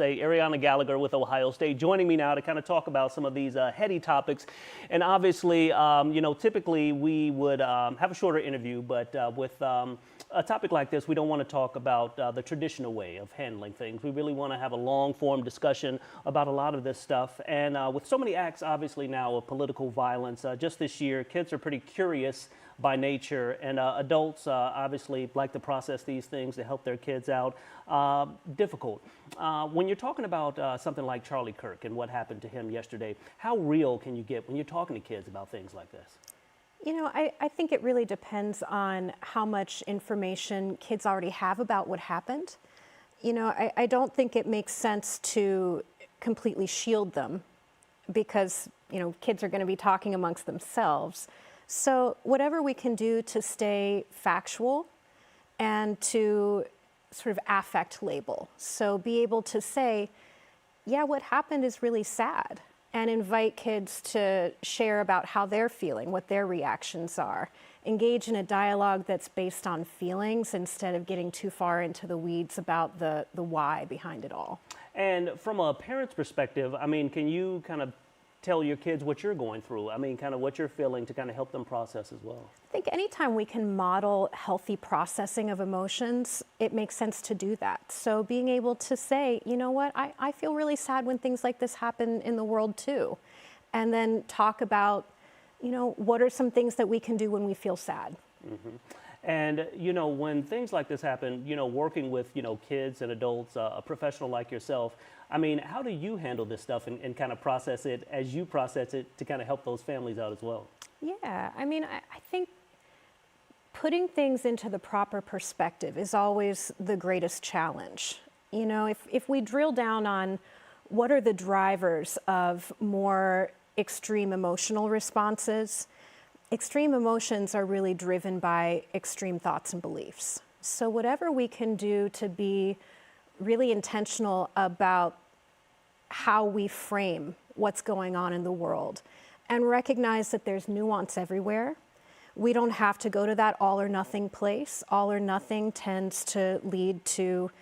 Arianna Galligher with Ohio State joining me now to kind of talk about some of these heady topics. And obviously, typically we would have a shorter interview, but with a topic like this, we don't want to talk about the traditional way of handling things. We really want to have a long form discussion about a lot of this stuff. And with so many acts, obviously now of political violence, just this year, kids are pretty curious by nature, and adults obviously like to process these things to help their kids out. Difficult. When you're talking about something like Charlie Kirk and what happened to him yesterday, how real can you get when you're talking to kids about things like this? You know, I think it really depends on how much information kids already have about what happened. You know, I don't think it makes sense to completely shield them because, you know, kids are going to be talking amongst themselves. So whatever we can do to stay factual and to sort of affect label. So be able to say, yeah, what happened is really sad, and invite kids to share about how they're feeling, what their reactions are. Engage in a dialogue that's based on feelings instead of getting too far into the weeds about the why behind it all. And from a parent's perspective, I mean, can you kind of tell your kids what you're going through? I mean, kind of what you're feeling to kind of help them process as well. I think anytime we can model healthy processing of emotions, it makes sense to do that. So being able to say, you know what, I feel really sad when things like this happen in the world too. And then talk about, you know, what are some things that we can do when we feel sad? Mm-hmm. And, you know, when things like this happen, you know, working with, you know, kids and adults, a professional like yourself, I mean, how do you handle this stuff and kind of process it as you process it to kind of help those families out as well? Yeah, I mean, I think putting things into the proper perspective is always the greatest challenge. You know, if we drill down on what are the drivers of more extreme emotional responses, extreme emotions are really driven by extreme thoughts and beliefs. So whatever we can do to be really intentional about how we frame what's going on in the world and recognize that there's nuance everywhere. We don't have to go to that all or nothing place. All or nothing tends to lead to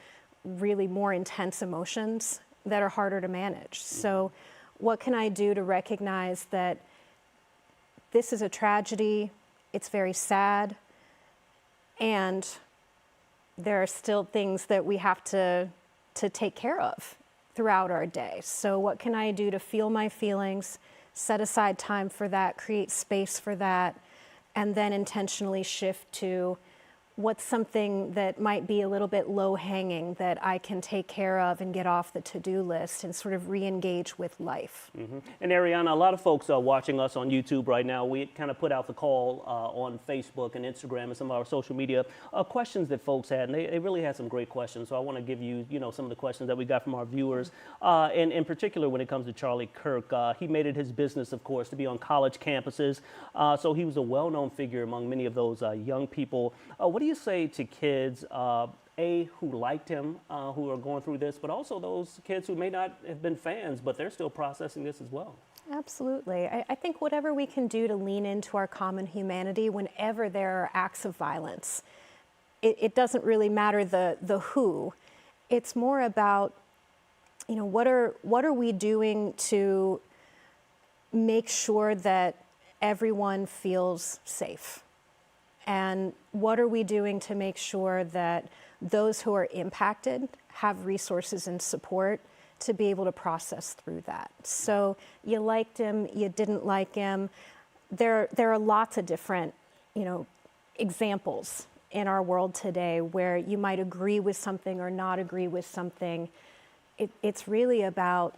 really more intense emotions that are harder to manage. So what can I do to recognize that this is a tragedy, it's very sad, and there are still things that we have to take care of throughout our day. So what can I do to feel my feelings, set aside time for that, create space for that, and then intentionally shift to what's something that might be a little bit low-hanging that I can take care of and get off the to-do list and sort of re-engage with life. Mm-hmm. And Arianna, a lot of folks are watching us on YouTube right now. We kind of put out the call on Facebook and Instagram and some of our social media questions that folks had, and they really had some great questions. So I want to give you, you know, some of the questions that we got from our viewers. And in particular, when it comes to Charlie Kirk, he made it his business, of course, to be on college campuses. So he was a well-known figure among many of those young people. What do you say to kids, who liked him, who are going through this, but also those kids who may not have been fans, but they're still processing this as well? Absolutely. I think whatever we can do to lean into our common humanity whenever there are acts of violence, it doesn't really matter the who. It's more about, you know, what are we doing to make sure that everyone feels safe? And what are we doing to make sure that those who are impacted have resources and support to be able to process through that? So you liked him, you didn't like him. There are lots of different, you know, examples in our world today where you might agree with something or not agree with something. It's really about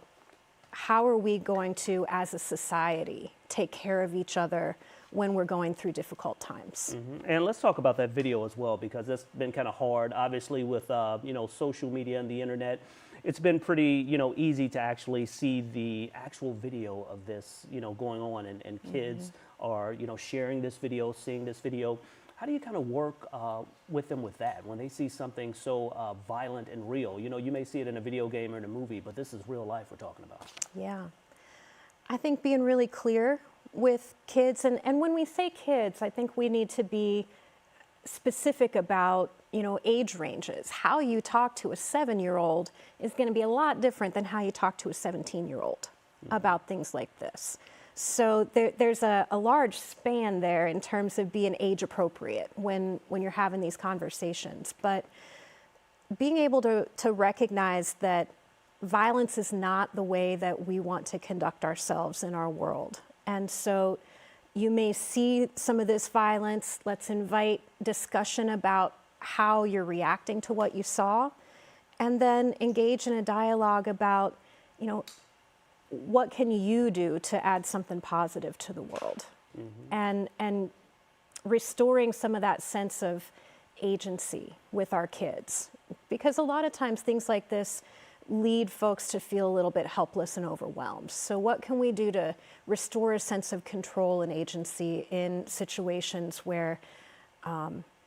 how are we going to, as a society, take care of each other when we're going through difficult times. Mm-hmm. And let's talk about that video as well, because that's been kind of hard, obviously, with you know, social media and the internet. It's been pretty, you know, easy to actually see the actual video of this, you know, going on, and kids are, you know, sharing this video, seeing this video. How do you kind of work with them with that when they see something so violent and real? You know, you may see it in a video game or in a movie, but this is real life we're talking about. Yeah. I think being really clear with kids, and when we say kids, I think we need to be specific about age ranges. How you talk to a 7-year-old is going to be a lot different than how you talk to a 17-year-old about things like this. So there's a large span there in terms of being age appropriate when you're having these conversations. But being able to recognize that violence is not the way that we want to conduct ourselves in our world. And so you may see some of this violence. Let's invite discussion about how you're reacting to what you saw, and then engage in a dialogue about, what can you do to add something positive to the world? And restoring some of that sense of agency with our kids. Because a lot of times things like this lead folks to feel a little bit helpless and overwhelmed. So what can we do to restore a sense of control and agency in situations where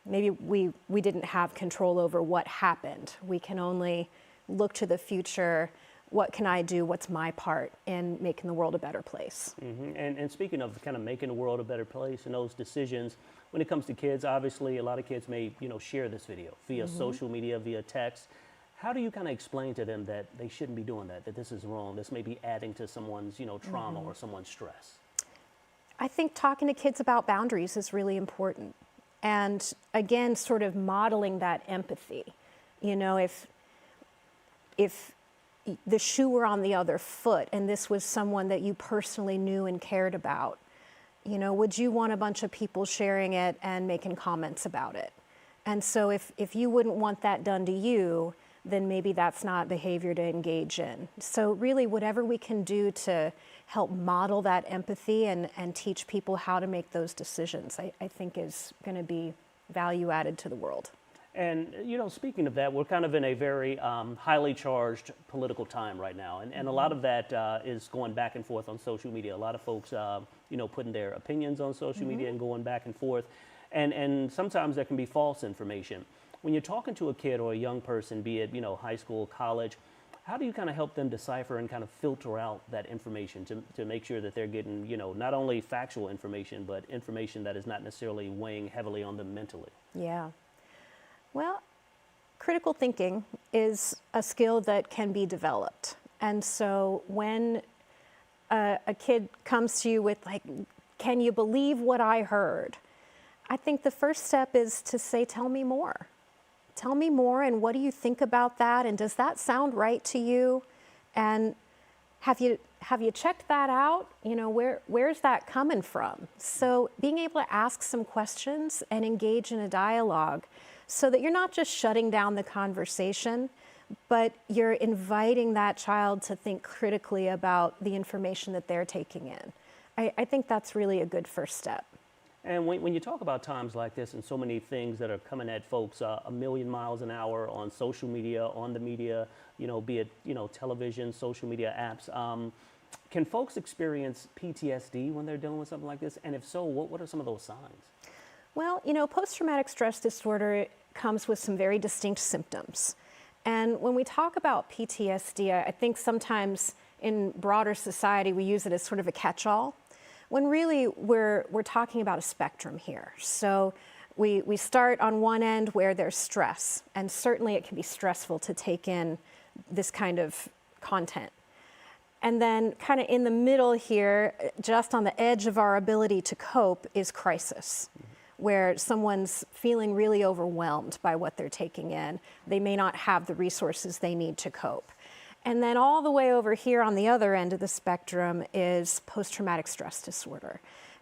maybe we didn't have control over what happened? We can only look to the future. What can I do? What's my part in making the world a better place? And speaking of kind of making the world a better place and those decisions, when it comes to kids, obviously a lot of kids may share this video via social media, via text. How do you kind of explain to them that they shouldn't be doing that this is wrong, this may be adding to someone's trauma or someone's stress? I think talking to kids about boundaries is really important. And again, sort of modeling that empathy. If the shoe were on the other foot and this was someone that you personally knew and cared about, would you want a bunch of people sharing it and making comments about it? And so if you wouldn't want that done to you, then maybe that's not behavior to engage in. So really, whatever we can do to help model that empathy and teach people how to make those decisions, I think is going to be value added to the world. And, speaking of that, we're kind of in a very highly charged political time right now. And a lot of that is going back and forth on social media. A lot of folks, putting their opinions on social media and going back and forth. And sometimes there can be false information. When you're talking to a kid or a young person, be it, high school, college, how do you kind of help them decipher and kind of filter out that information to make sure that they're getting, not only factual information, but information that is not necessarily weighing heavily on them mentally? Yeah. Well, critical thinking is a skill that can be developed. And so when a kid comes to you with can you believe what I heard? I think the first step is to say, tell me more. Tell me more, and what do you think about that? And does that sound right to you? And have you checked that out? Where's that coming from? So being able to ask some questions and engage in a dialogue so that you're not just shutting down the conversation, but you're inviting that child to think critically about the information that they're taking in. I think that's really a good first step. And when you talk about times like this and so many things that are coming at folks a million miles an hour on social media, on the media, be it, television, social media apps, can folks experience PTSD when they're dealing with something like this? And if so, what are some of those signs? Well, post-traumatic stress disorder comes with some very distinct symptoms. And when we talk about PTSD, I think sometimes in broader society we use it as sort of a catch-all, when really we're talking about a spectrum here. So we start on one end where there's stress, and certainly it can be stressful to take in this kind of content. And then kind of in the middle here, just on the edge of our ability to cope, is crisis, where someone's feeling really overwhelmed by what they're taking in. They may not have the resources they need to cope. And then all the way over here on the other end of the spectrum is post-traumatic stress disorder.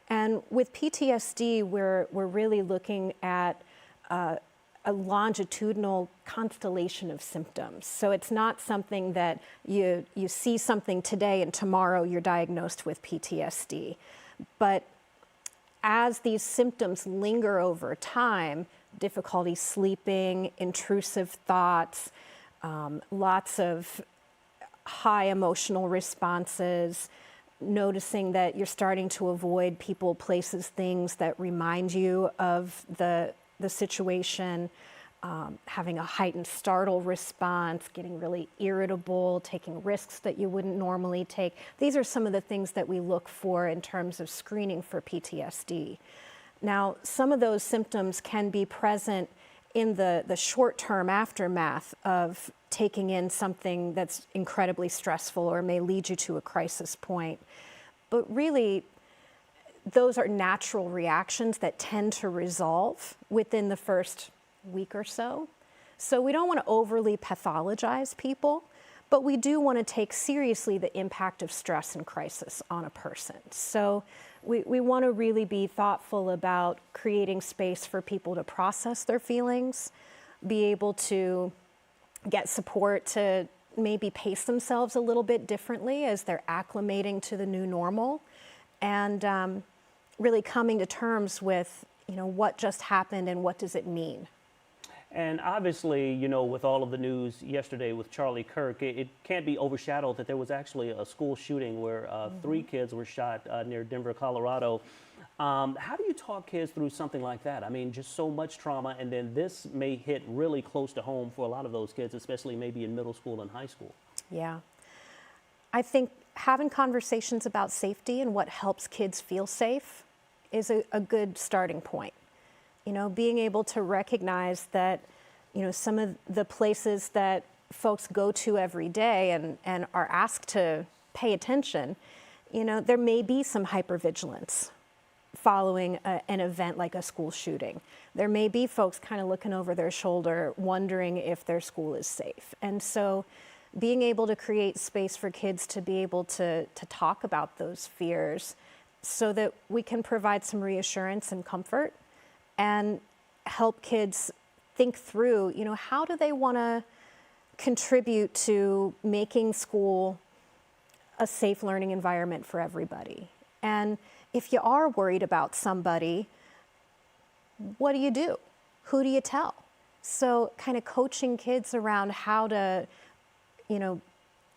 And with PTSD, we're really looking at a longitudinal constellation of symptoms. So it's not something that you see something today and tomorrow you're diagnosed with PTSD. But as these symptoms linger over time, difficulty sleeping, intrusive thoughts, lots of high emotional responses, noticing that you're starting to avoid people, places, things that remind you of the situation, having a heightened startle response, getting really irritable, taking risks that you wouldn't normally take. These are some of the things that we look for in terms of screening for PTSD. Now, some of those symptoms can be present in the short-term aftermath of taking in something that's incredibly stressful or may lead you to a crisis point. But really, those are natural reactions that tend to resolve within the first week or so. So we don't want to overly pathologize people, but we do want to take seriously the impact of stress and crisis on a person. So we want to really be thoughtful about creating space for people to process their feelings, be able to get support to maybe pace themselves a little bit differently as they're acclimating to the new normal, and really coming to terms with, what just happened and what does it mean. And obviously, with all of the news yesterday with Charlie Kirk, it can't be overshadowed that there was actually a school shooting where 3 kids were shot near Denver, Colorado. How do you talk kids through something like that? I mean, just so much trauma, and then this may hit really close to home for a lot of those kids, especially maybe in middle school and high school. Yeah. I think having conversations about safety and what helps kids feel safe is a good starting point. Being able to recognize that, some of the places that folks go to every day and are asked to pay attention, there may be some hypervigilance following an event like a school shooting. There may be folks kind of looking over their shoulder, wondering if their school is safe. And so being able to create space for kids to be able to talk about those fears so that we can provide some reassurance and comfort and help kids think through, how do they want to contribute to making school a safe learning environment for everybody. And if you are worried about somebody, what do you do? Who do you tell? So kind of coaching kids around how to,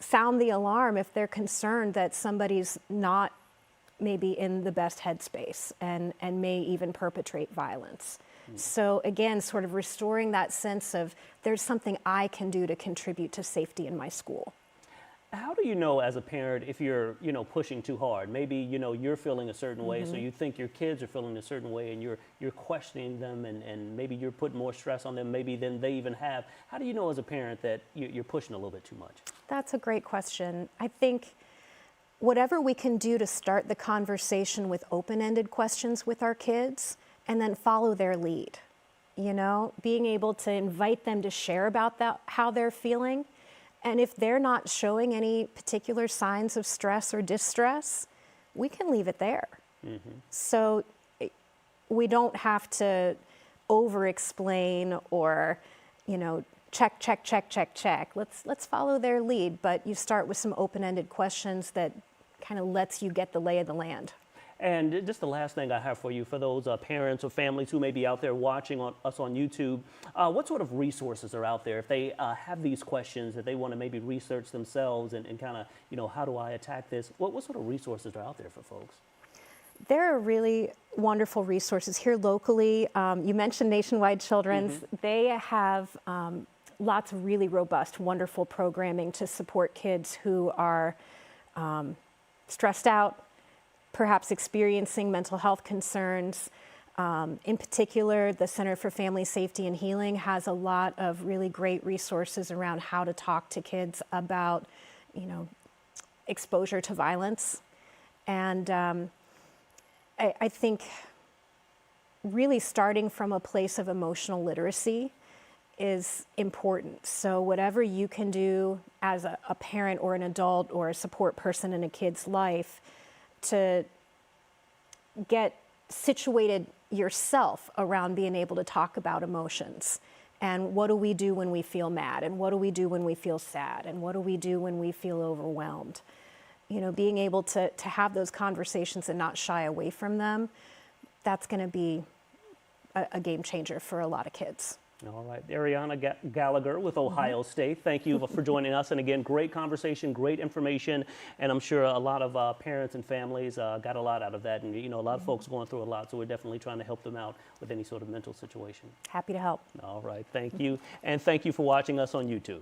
sound the alarm if they're concerned that somebody's not maybe in the best headspace and may even perpetrate violence. So again, sort of restoring that sense of there's something I can do to contribute to safety in my school. How do you know as a parent if you're, pushing too hard? Maybe, you're feeling a certain way, so you think your kids are feeling a certain way and you're questioning them and maybe you're putting more stress on them maybe than they even have. How do you know as a parent that you're pushing a little bit too much? That's a great question. I think whatever we can do to start the conversation with open-ended questions with our kids and then follow their lead, being able to invite them to share about that, how they're feeling. And if they're not showing any particular signs of stress or distress, we can leave it there. So we don't have to over-explain or, check, check, check, check, check. Let's follow their lead, but you start with some open-ended questions that kind of lets you get the lay of the land. And just the last thing I have for you, for those parents or families who may be out there watching us on YouTube, what sort of resources are out there if they have these questions that they want to maybe research themselves and kind of, how do I attack this? What sort of resources are out there for folks? There are really wonderful resources here locally. You mentioned Nationwide Children's. They have lots of really robust, wonderful programming to support kids who are stressed out, perhaps experiencing mental health concerns. In particular, the Center for Family Safety and Healing has a lot of really great resources around how to talk to kids about, exposure to violence. And I think really starting from a place of emotional literacy is important. So whatever you can do as a parent or an adult or a support person in a kid's life to get situated yourself around being able to talk about emotions. And what do we do when we feel mad? And what do we do when we feel sad? And what do we do when we feel overwhelmed? Being able to have those conversations and not shy away from them, that's going to be a game changer for a lot of kids. All right. Arianna Galligher with Ohio State. Thank you for joining us. And again, great conversation, great information. And I'm sure a lot of parents and families got a lot out of that. And, a lot of folks going through a lot. So we're definitely trying to help them out with any sort of mental situation. Happy to help. All right. Thank you. And thank you for watching us on YouTube.